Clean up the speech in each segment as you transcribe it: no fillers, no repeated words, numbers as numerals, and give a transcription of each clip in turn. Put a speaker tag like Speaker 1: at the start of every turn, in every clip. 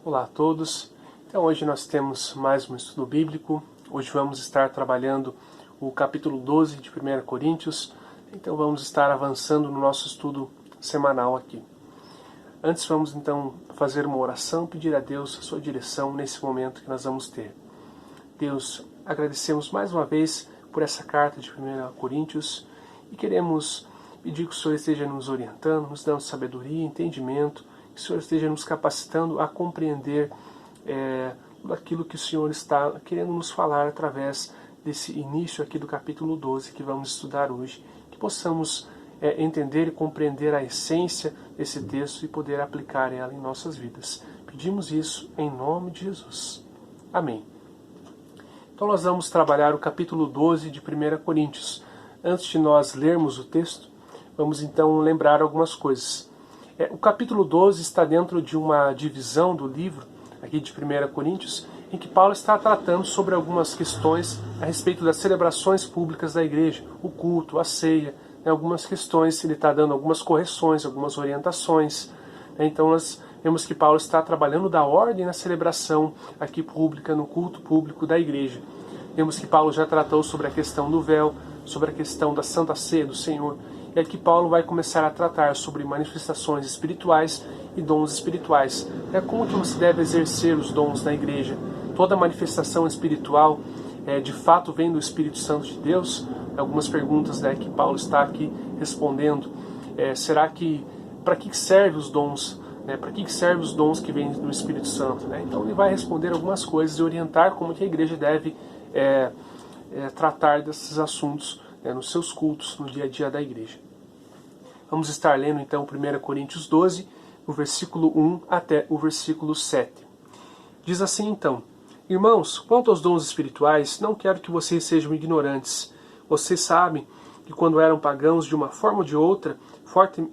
Speaker 1: Olá a todos. Então hoje nós temos mais um estudo bíblico. Hoje vamos estar trabalhando o capítulo 12 de 1 Coríntios. Então vamos estar avançando no nosso estudo semanal aqui. Antes vamos então fazer uma oração, pedir a Deus a sua direção nesse momento que nós vamos ter. Deus, agradecemos mais uma vez por essa carta de 1 Coríntios e queremos pedir que o Senhor esteja nos orientando, nos dando sabedoria, entendimento, que o Senhor esteja nos capacitando a compreender tudo aquilo que o Senhor está querendo nos falar através desse início aqui do capítulo 12 que vamos estudar hoje. Que possamos entender e compreender a essência desse texto e poder aplicar ela em nossas vidas. Pedimos isso em nome de Jesus. Amém. Então nós vamos trabalhar o capítulo 12 de 1 Coríntios. Antes de nós lermos o texto, vamos então lembrar algumas coisas. O capítulo 12 está dentro de uma divisão do livro, aqui de 1 Coríntios, em que Paulo está tratando sobre algumas questões a respeito das celebrações públicas da igreja, o culto, a ceia, algumas questões, ele está dando algumas correções, algumas orientações. Então nós vemos que Paulo está trabalhando da ordem na celebração aqui pública, no culto público da igreja. Vemos que Paulo já tratou sobre a questão do véu, sobre a questão da Santa Ceia do Senhor. E aqui Paulo vai começar a tratar sobre manifestações espirituais e dons espirituais. Como que você deve exercer os dons na igreja? Toda manifestação espiritual de fato vem do Espírito Santo de Deus? Algumas perguntas que Paulo está aqui respondendo. Será que, para que servem os dons? Para que servem os dons que vêm do Espírito Santo? Então ele vai responder algumas coisas e orientar como que a igreja deve tratar desses assuntos nos seus cultos, no dia a dia da igreja. Vamos estar lendo então 1 Coríntios 12, do versículo 1 até o versículo 7. Diz assim então: Irmãos, quanto aos dons espirituais, não quero que vocês sejam ignorantes. Vocês sabem que quando eram pagãos, de uma forma ou de outra,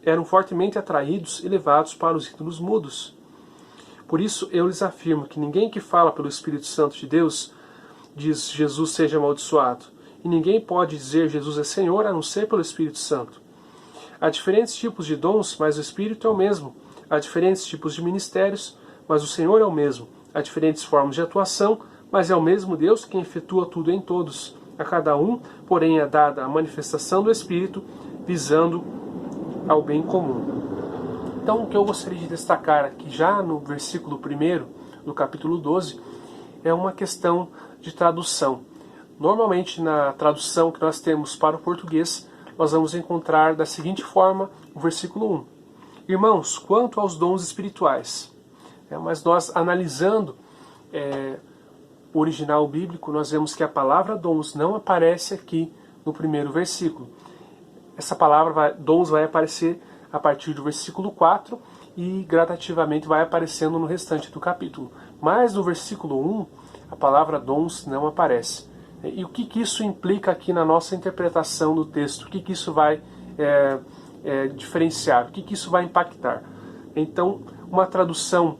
Speaker 1: eram fortemente atraídos e levados para os ídolos mudos. Por isso eu lhes afirmo que ninguém que fala pelo Espírito Santo de Deus diz Jesus seja amaldiçoado. E ninguém pode dizer Jesus é Senhor a não ser pelo Espírito Santo. Há diferentes tipos de dons, mas o Espírito é o mesmo. Há diferentes tipos de ministérios, mas o Senhor é o mesmo. Há diferentes formas de atuação, mas é o mesmo Deus quem efetua tudo em todos. A cada um, porém, é dada a manifestação do Espírito, visando ao bem comum. Então, o que eu gostaria de destacar aqui, já no versículo 1 do capítulo 12, é uma questão de tradução. Normalmente, na tradução que nós temos para o português, nós vamos encontrar da seguinte forma o versículo 1. Irmãos, quanto aos dons espirituais. Mas nós, analisando o original bíblico, nós vemos que a palavra dons não aparece aqui no primeiro versículo. Essa palavra dons vai aparecer a partir do versículo 4 e gradativamente vai aparecendo no restante do capítulo. Mas no versículo 1, a palavra dons não aparece. E o que isso implica aqui na nossa interpretação do texto? O que isso vai diferenciar? O que isso vai impactar? Então, uma tradução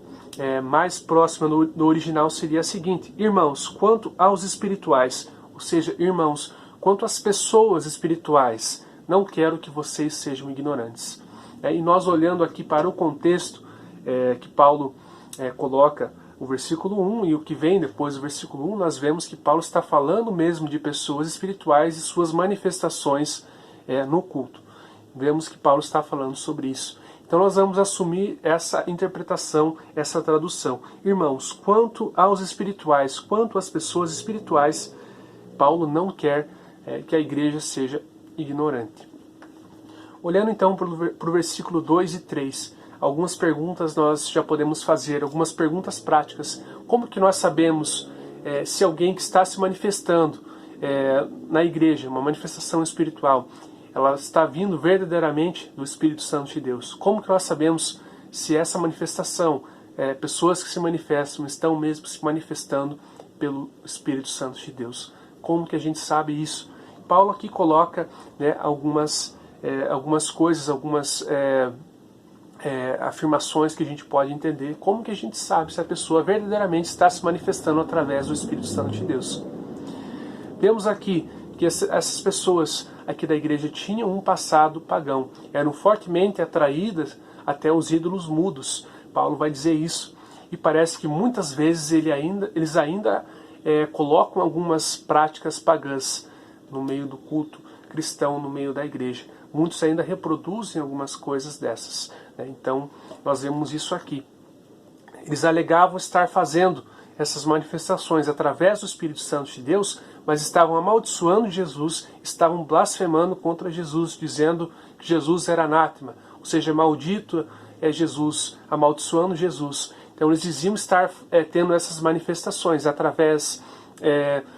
Speaker 1: mais próxima do original seria a seguinte: Irmãos, quanto aos espirituais, ou seja, irmãos, quanto às pessoas espirituais, não quero que vocês sejam ignorantes. E nós olhando aqui para o contexto que Paulo coloca o versículo 1 e o que vem depois do versículo 1, nós vemos que Paulo está falando mesmo de pessoas espirituais e suas manifestações no culto. Vemos que Paulo está falando sobre isso. Então nós vamos assumir essa interpretação, essa tradução. Irmãos, quanto aos espirituais, quanto às pessoas espirituais, Paulo não quer que a igreja seja ignorante. Olhando então para o versículo 2 e 3, algumas perguntas nós já podemos fazer, algumas perguntas práticas. Como que nós sabemos se alguém que está se manifestando na igreja, uma manifestação espiritual, ela está vindo verdadeiramente do Espírito Santo de Deus? Como que nós sabemos se essa manifestação, pessoas que se manifestam, estão mesmo se manifestando pelo Espírito Santo de Deus? Como que a gente sabe isso? Paulo aqui coloca algumas coisas, algumas afirmações que a gente pode entender. Como que a gente sabe se a pessoa verdadeiramente está se manifestando através do Espírito Santo de Deus? Vemos aqui que essas pessoas aqui da igreja tinham um passado pagão, eram fortemente atraídas até os ídolos mudos. Paulo vai dizer isso. e parece que muitas vezes eles ainda colocam algumas práticas pagãs no meio do culto cristão, no meio da igreja. Muitos ainda reproduzem algumas coisas dessas, né? Então, nós vemos isso aqui. Eles alegavam estar fazendo essas manifestações através do Espírito Santo de Deus, mas estavam amaldiçoando Jesus, estavam blasfemando contra Jesus, dizendo que Jesus era anátema, ou seja, maldito é Jesus, amaldiçoando Jesus. Então eles diziam estar tendo essas manifestações através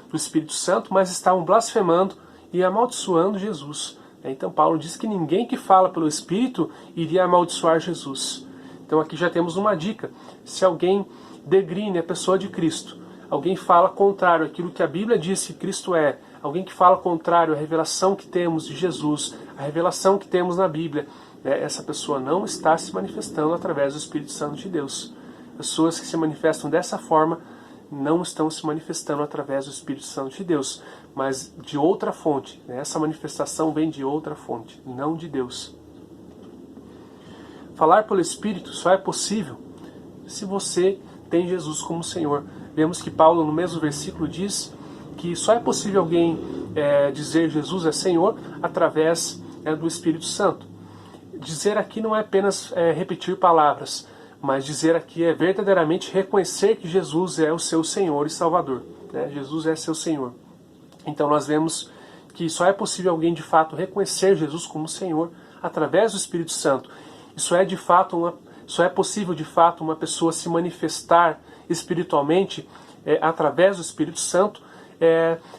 Speaker 1: do Espírito Santo, mas estavam blasfemando e amaldiçoando Jesus. Então Paulo diz que ninguém que fala pelo Espírito iria amaldiçoar Jesus. Então aqui já temos uma dica. Se alguém degrine a pessoa de Cristo, alguém fala contrário àquilo que a Bíblia diz que Cristo é, alguém que fala contrário à revelação que temos de Jesus, a revelação que temos na Bíblia, essa pessoa não está se manifestando através do Espírito Santo de Deus. Pessoas que se manifestam dessa forma não estão se manifestando através do Espírito Santo de Deus, mas de outra fonte. Essa manifestação vem de outra fonte, não de Deus. Falar pelo Espírito só é possível se você tem Jesus como Senhor. Vemos que Paulo, no mesmo versículo, diz que só é possível alguém dizer Jesus é Senhor através do Espírito Santo. Dizer aqui não é apenas repetir palavras, mas dizer aqui é verdadeiramente reconhecer que Jesus é o seu Senhor e Salvador. Jesus é seu Senhor. Então nós vemos que só é possível alguém de fato reconhecer Jesus como Senhor através do Espírito Santo. Só é possível de fato uma pessoa se manifestar espiritualmente através do Espírito Santo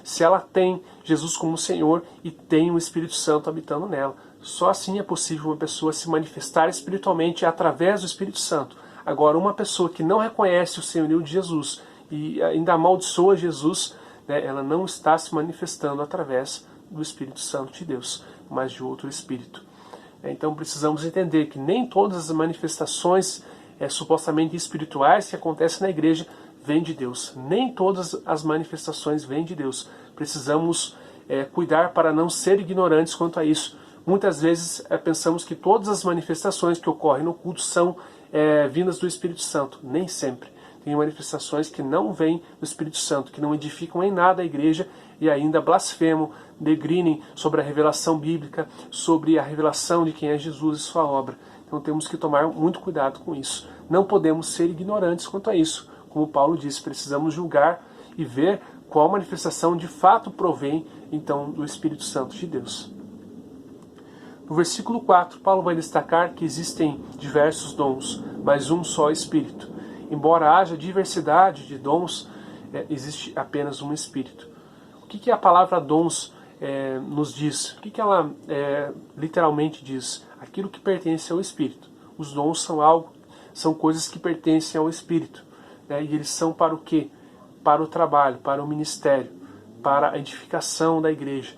Speaker 1: se ela tem Jesus como Senhor e tem o Espírito Santo habitando nela. Só assim é possível uma pessoa se manifestar espiritualmente através do Espírito Santo. Agora, uma pessoa que não reconhece o senhorio de Jesus e ainda amaldiçoa Jesus, ela não está se manifestando através do Espírito Santo de Deus, mas de outro Espírito. Então precisamos entender que nem todas as manifestações supostamente espirituais que acontecem na igreja vêm de Deus. Nem todas as manifestações vêm de Deus. Precisamos cuidar para não ser ignorantes quanto a isso. Muitas vezes pensamos que todas as manifestações que ocorrem no culto são vindas do Espírito Santo. Nem sempre. Tem manifestações que não vêm do Espírito Santo, que não edificam em nada a igreja e ainda blasfemam, degrinem sobre a revelação bíblica, sobre a revelação de quem é Jesus e sua obra. Então temos que tomar muito cuidado com isso. Não podemos ser ignorantes quanto a isso. Como Paulo disse, precisamos julgar e ver qual manifestação de fato provém então do Espírito Santo de Deus. No versículo 4, Paulo vai destacar que existem diversos dons, mas um só Espírito. Embora haja diversidade de dons, existe apenas um Espírito. O que a palavra dons nos diz? O que ela literalmente diz? Aquilo que pertence ao Espírito. Os dons são coisas que pertencem ao Espírito. E eles são para o quê? Para o trabalho, para o ministério, para a edificação da igreja.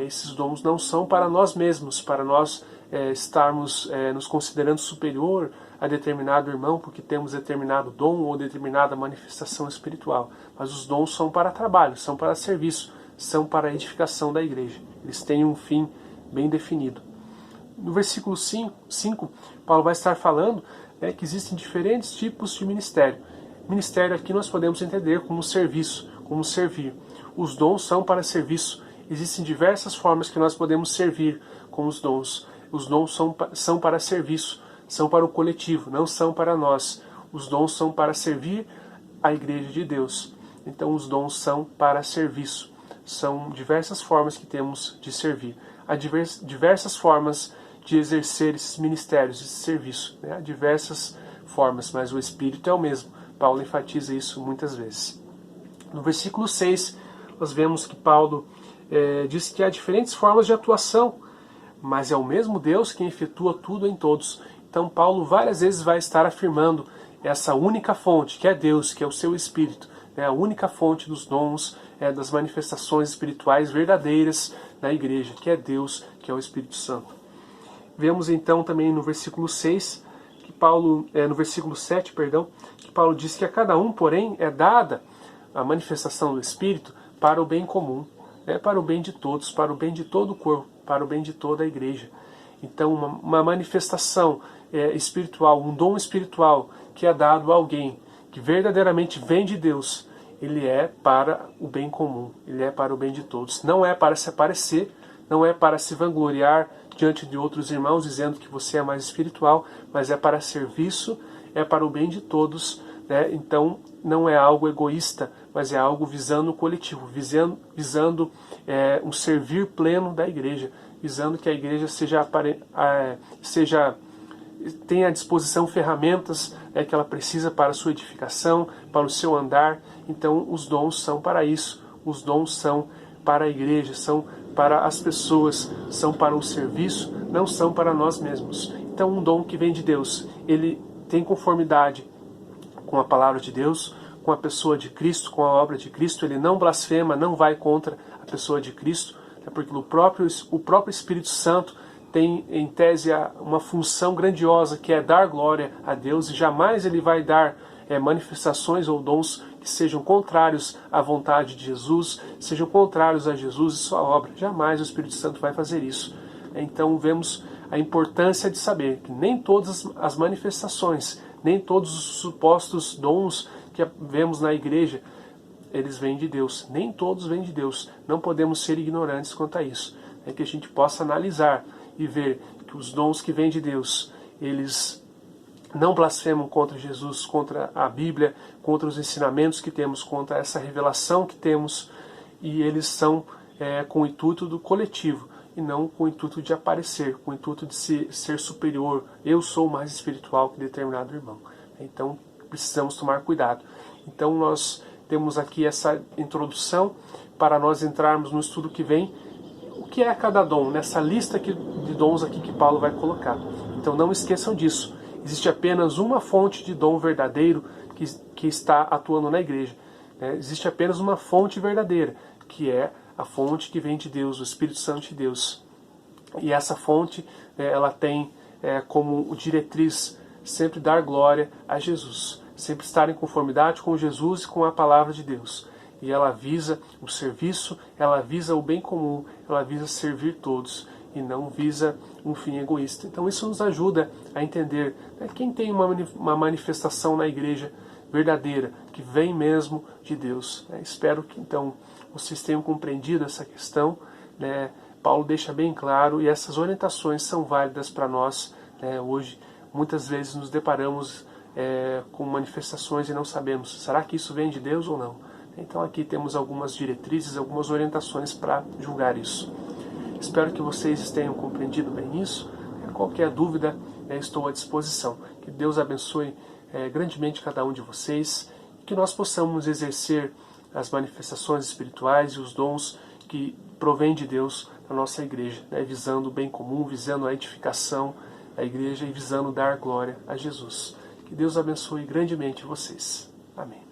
Speaker 1: Esses dons não são para nós mesmos, para nós estarmos nos considerando superior a determinado irmão porque temos determinado dom ou determinada manifestação espiritual. Mas os dons são para trabalho, são para serviço, são para a edificação da igreja. Eles têm um fim bem definido. No versículo 5, Paulo vai estar falando que existem diferentes tipos de ministério. Ministério aqui nós podemos entender como serviço, como servir. Os dons são para serviço. Existem diversas formas que nós podemos servir com os dons. Os dons são para serviço, são para o coletivo, não são para nós. Os dons são para servir a igreja de Deus. Então os dons são para serviço. São diversas formas que temos de servir. Há diversas formas de exercer esses ministérios, esse serviço. Há diversas formas, mas o Espírito é o mesmo. Paulo enfatiza isso muitas vezes. No versículo 6, nós vemos que Paulo diz que há diferentes formas de atuação, mas é o mesmo Deus quem efetua tudo em todos. Então Paulo várias vezes vai estar afirmando essa única fonte, que é Deus, que é o seu Espírito, a única fonte dos dons, das manifestações espirituais verdadeiras na igreja, que é Deus, que é o Espírito Santo. Vemos então também no versículo 6, que Paulo, no versículo 7, que Paulo diz que a cada um, porém, é dada a manifestação do Espírito para o bem comum, para o bem de todos, para o bem de todo o corpo, para o bem de toda a igreja. Então, uma manifestação espiritual, um dom espiritual que é dado a alguém, que verdadeiramente vem de Deus, ele é para o bem comum, ele é para o bem de todos. Não é para se aparecer, não é para se vangloriar diante de outros irmãos, dizendo que você é mais espiritual, mas é para serviço, é para o bem de todos, né? Então, não é algo egoísta, mas é algo visando o coletivo, visando um servir pleno da igreja, visando que a igreja tenha à disposição ferramentas que ela precisa para a sua edificação, para o seu andar. Então, os dons são para isso, os dons são para a igreja, são para as pessoas, são para o serviço, não são para nós mesmos. Então, um dom que vem de Deus, ele tem conformidade com a palavra de Deus, com a pessoa de Cristo, com a obra de Cristo. Ele não blasfema, não vai contra a pessoa de Cristo, porque o próprio Espírito Santo tem em tese uma função grandiosa, que é dar glória a Deus, e jamais ele vai dar manifestações ou dons que sejam contrários à vontade de Jesus, sejam contrários a Jesus e sua obra. Jamais o Espírito Santo vai fazer isso. Então vemos a importância de saber que nem todas as manifestações, nem todos os supostos dons que vemos na igreja, eles vêm de Deus. Nem todos vêm de Deus. Não podemos ser ignorantes quanto a isso. É que a gente possa analisar e ver que os dons que vêm de Deus, eles não blasfemam contra Jesus, contra a Bíblia, contra os ensinamentos que temos, contra essa revelação que temos, e eles são com o intuito do coletivo, e não com o intuito de aparecer, com o intuito de ser superior. Eu sou mais espiritual que determinado irmão. Então, precisamos tomar cuidado. Então, nós temos aqui essa introdução para nós entrarmos no estudo que vem. O que é cada dom? Nessa lista de dons aqui que Paulo vai colocar. Então, não esqueçam disso. Existe apenas uma fonte de dom verdadeiro que está atuando na igreja. Existe apenas uma fonte verdadeira, que é a fonte que vem de Deus, o Espírito Santo de Deus. E essa fonte, ela tem como diretriz sempre dar glória a Jesus, sempre estar em conformidade com Jesus e com a palavra de Deus. E ela visa o serviço, ela visa o bem comum, ela visa servir todos e não visa um fim egoísta. Então isso nos ajuda a entender quem tem uma manifestação na igreja verdadeira, que vem mesmo de Deus. Espero que então vocês tenham compreendido essa questão. Paulo deixa bem claro, e essas orientações são válidas para nós. Hoje, muitas vezes nos deparamos com manifestações e não sabemos, será que isso vem de Deus ou não? Então aqui temos algumas diretrizes, algumas orientações para julgar isso. Espero que vocês tenham compreendido bem isso. Qualquer dúvida, estou à disposição. Que Deus abençoe grandemente cada um de vocês, e que nós possamos exercer as manifestações espirituais e os dons que provêm de Deus na nossa igreja, visando o bem comum, visando a edificação da igreja e visando dar glória a Jesus. Que Deus abençoe grandemente vocês. Amém.